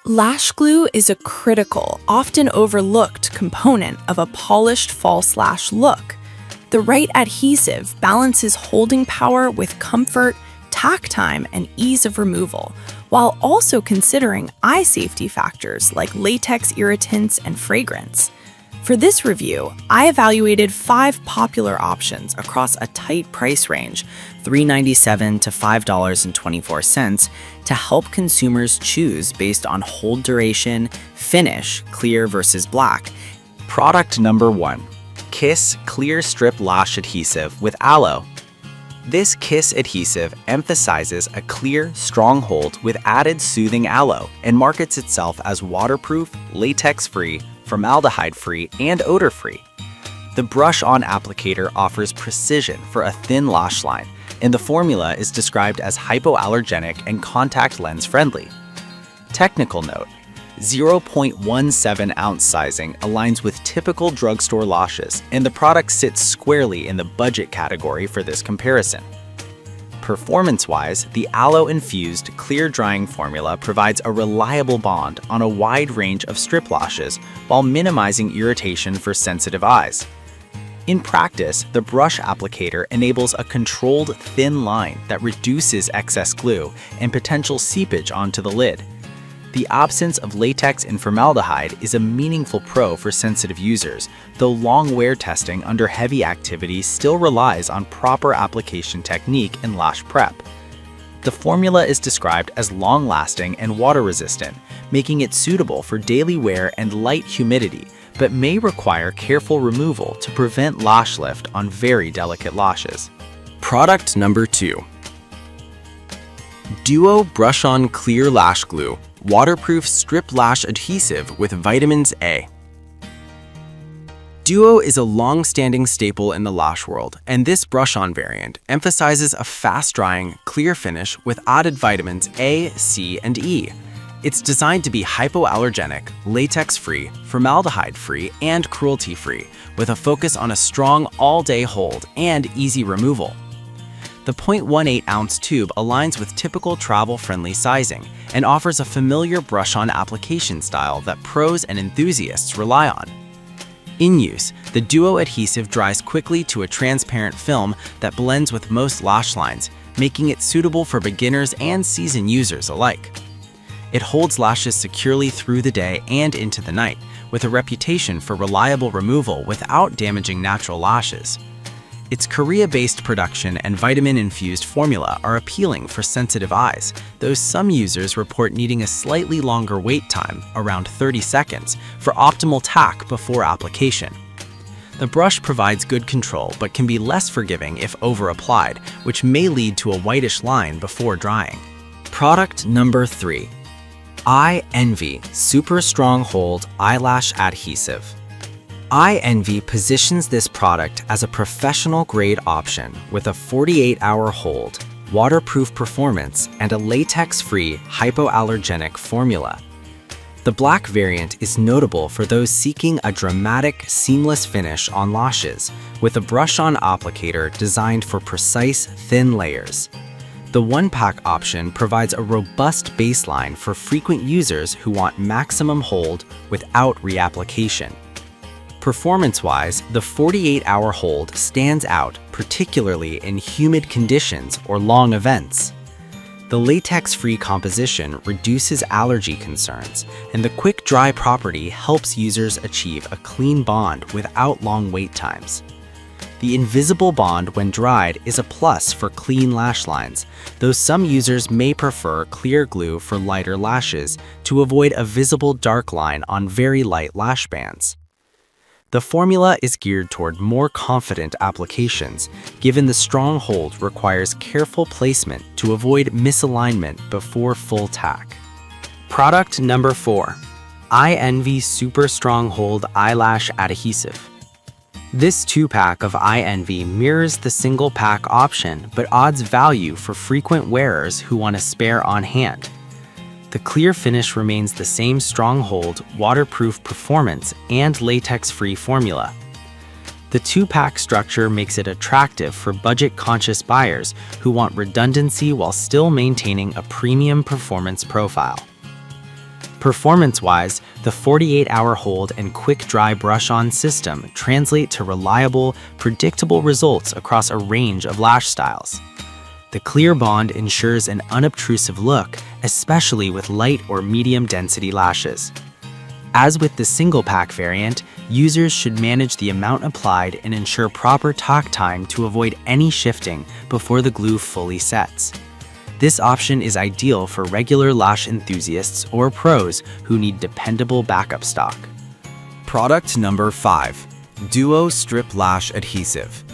Lash glue is a critical, often overlooked component of a polished false lash look. The right adhesive balances holding power with comfort, tack time, and ease of removal, while also considering eye safety factors like latex irritants and fragrance. For this review, I evaluated 5 popular options across a tight price range, $3.97 to $5.24, to help consumers choose based on hold duration, finish, clear versus black. Product number 1. Kiss Clear Strip Lash Adhesive with Aloe. This Kiss adhesive emphasizes a clear, strong hold with added soothing aloe and markets itself as waterproof, latex-free, formaldehyde-free, and odor-free. The brush-on applicator offers precision for a thin lash line, and the formula is described as hypoallergenic and contact lens friendly. Technical note: 0.17 ounce sizing aligns with typical drugstore lashes, and the product sits squarely in the budget category for this comparison. Performance-wise, the aloe-infused clear drying formula provides a reliable bond on a wide range of strip lashes while minimizing irritation for sensitive eyes. In practice, the brush applicator enables a controlled thin line that reduces excess glue and potential seepage onto the lid. The absence of latex and formaldehyde is a meaningful pro for sensitive users, though long wear testing under heavy activity still relies on proper application technique and lash prep. The formula is described as long-lasting and water-resistant, making it suitable for daily wear and light humidity, but may require careful removal to prevent lash lift on very delicate lashes. Product number 2. Duo Brush-On Clear Lash Glue Waterproof Strip Lash Adhesive with Vitamins A. Duo is a long-standing staple in the lash world, and this brush-on variant emphasizes a fast-drying, clear finish with added vitamins A, C, and E. It's designed to be hypoallergenic, latex-free, formaldehyde-free, and cruelty-free, with a focus on a strong all-day hold and easy removal. The 0.18 ounce tube aligns with typical travel-friendly sizing and offers a familiar brush-on application style that pros and enthusiasts rely on. In use, the Duo adhesive dries quickly to a transparent film that blends with most lash lines, making it suitable for beginners and seasoned users alike. It holds lashes securely through the day and into the night, with a reputation for reliable removal without damaging natural lashes. Its Korea-based production and vitamin-infused formula are appealing for sensitive eyes, though some users report needing a slightly longer wait time, around 30 seconds, for optimal tack before application. The brush provides good control but can be less forgiving if over-applied, which may lead to a whitish line before drying. Product number 3. Eye Envy Super Strong Hold Eyelash Adhesive. Eye Envy positions this product as a professional-grade option with a 48-hour hold, waterproof performance, and a latex-free, hypoallergenic formula. The black variant is notable for those seeking a dramatic, seamless finish on lashes, with a brush-on applicator designed for precise, thin layers. The one-pack option provides a robust baseline for frequent users who want maximum hold without reapplication. Performance-wise, the 48-hour hold stands out, particularly in humid conditions or long events. The latex-free composition reduces allergy concerns, and the quick dry property helps users achieve a clean bond without long wait times. The invisible bond when dried is a plus for clean lash lines, though some users may prefer clear glue for lighter lashes to avoid a visible dark line on very light lash bands. The formula is geared toward more confident applications, given the strong hold requires careful placement to avoid misalignment before full tack. Product number 4. Eye Envy Super Strong Hold Eyelash Adhesive. This 2-pack of Eye Envy mirrors the single-pack option but adds value for frequent wearers who want a spare on hand. The clear finish remains the same strong hold, waterproof performance, and latex-free formula. The 2-pack structure makes it attractive for budget-conscious buyers who want redundancy while still maintaining a premium performance profile. Performance-wise, the 48-hour hold and quick-dry brush-on system translate to reliable, predictable results across a range of lash styles. The clear bond ensures an unobtrusive look, especially with light or medium-density lashes. As with the single-pack variant, users should manage the amount applied and ensure proper talk time to avoid any shifting before the glue fully sets. This option is ideal for regular lash enthusiasts or pros who need dependable backup stock. Product number 5. Duo Strip Lash Adhesive.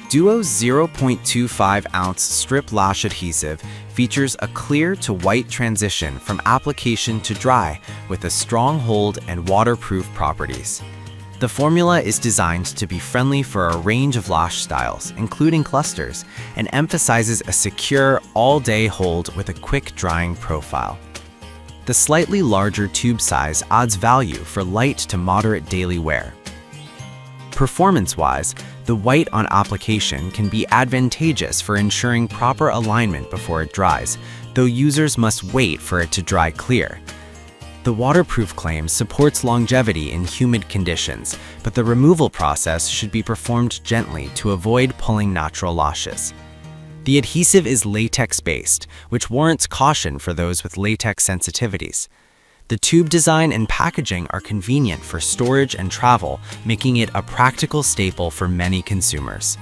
Duo's 0.25-ounce strip lash adhesive features a clear to white transition from application to dry with a strong hold and waterproof properties. The formula is designed to be friendly for a range of lash styles, including clusters, and emphasizes a secure, all-day hold with a quick drying profile. The slightly larger tube size adds value for light to moderate daily wear. Performance-wise, the white on application can be advantageous for ensuring proper alignment before it dries, though users must wait for it to dry clear. The waterproof claim supports longevity in humid conditions, but the removal process should be performed gently to avoid pulling natural lashes. The adhesive is latex-based, which warrants caution for those with latex sensitivities. The tube design and packaging are convenient for storage and travel, making it a practical staple for many consumers.